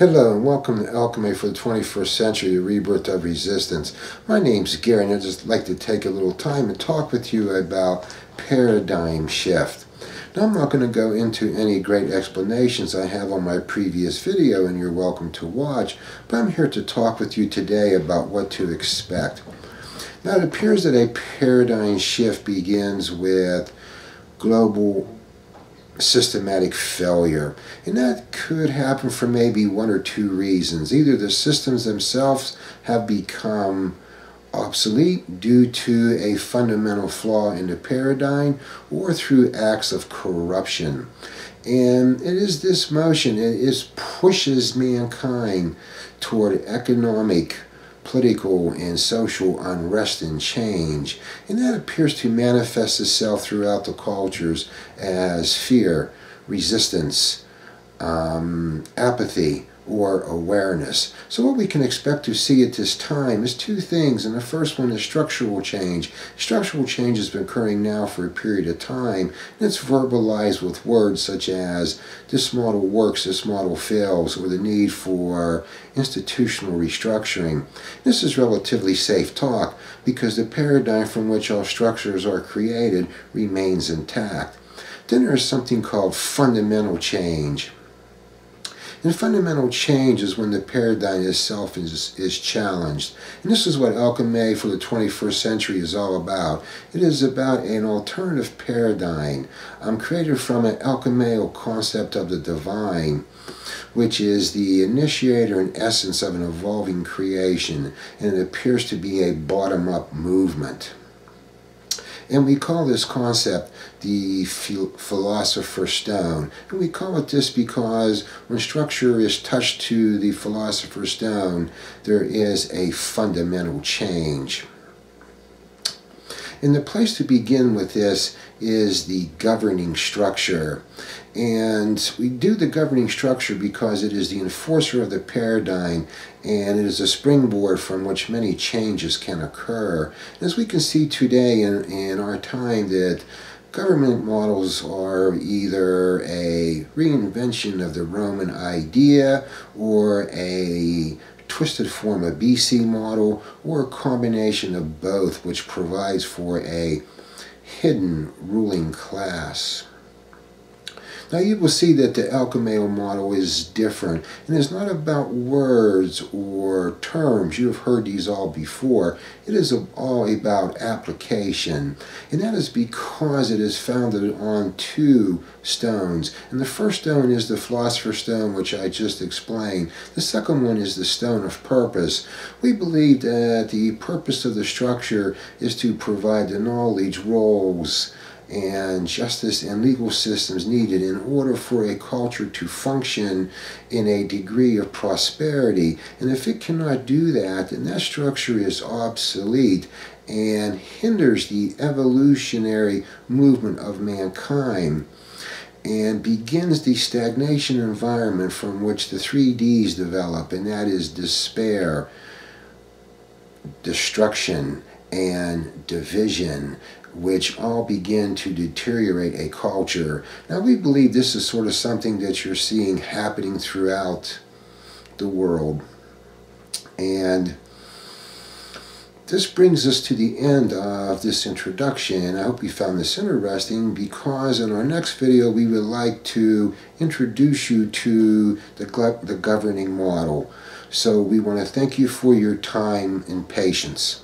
Hello and welcome to Alchemy for the 21st Century, the Rebirth of Resistance. My name's Gary and I'd just like to take a little time and talk with you about paradigm shift. Now I'm not going to go into any great explanations I have on my previous video and you're welcome to watch, but I'm here to talk with you today about what to expect. Now it appears that a paradigm shift begins with global systematic failure, and that could happen for maybe one or two reasons. Either the systems themselves have become obsolete due to a fundamental flaw in the paradigm or through acts of corruption. And it is this motion, pushes mankind toward economic, political and social unrest and change, and that appears to manifest itself throughout the cultures as fear, resistance, apathy, or awareness. So what we can expect to see at this time is two things, and the first one is structural change. Structural change has been occurring now for a period of time, and it's verbalized with words such as this model works, this model fails, or the need for institutional restructuring. This is relatively safe talk because the paradigm from which all structures are created remains intact. Then there is something called fundamental change. And fundamental change is when the paradigm itself is challenged. And this is what alchemy for the 21st century is all about. It is about an alternative paradigm created from an alchemical concept of the divine, which is the initiator and essence of an evolving creation, and it appears to be a bottom-up movement. And we call this concept the Philosopher's Stone. And we call it this because when structure is touched to the Philosopher's Stone, there is a fundamental change. And the place to begin with this is the governing structure. And we do the governing structure because it is the enforcer of the paradigm, and it is a springboard from which many changes can occur. As we can see today in our time, that government models are either a reinvention of the Roman idea or a twisted form of BC model, or a combination of both, which provides for a hidden ruling class. Now you will see that the alchemical model is different, and it's not about words or terms. You have heard these all before. It is all about application, and that is because it is founded on two stones. And the first stone is the Philosopher's Stone, which I just explained. The second one is the Stone of Purpose. We believe that the purpose of the structure is to provide the knowledge, roles, and justice and legal systems needed in order for a culture to function in a degree of prosperity. And if it cannot do that, then that structure is obsolete and hinders the evolutionary movement of mankind and begins the stagnation environment from which the 3Ds develop, and that is despair, destruction, and division, which all begin to deteriorate a culture. Now we believe this is sort of something that you're seeing happening throughout the world. And this brings us to the end of this introduction. I hope you found this interesting, because in our next video we would like to introduce you to the governing model. So we want to thank you for your time and patience.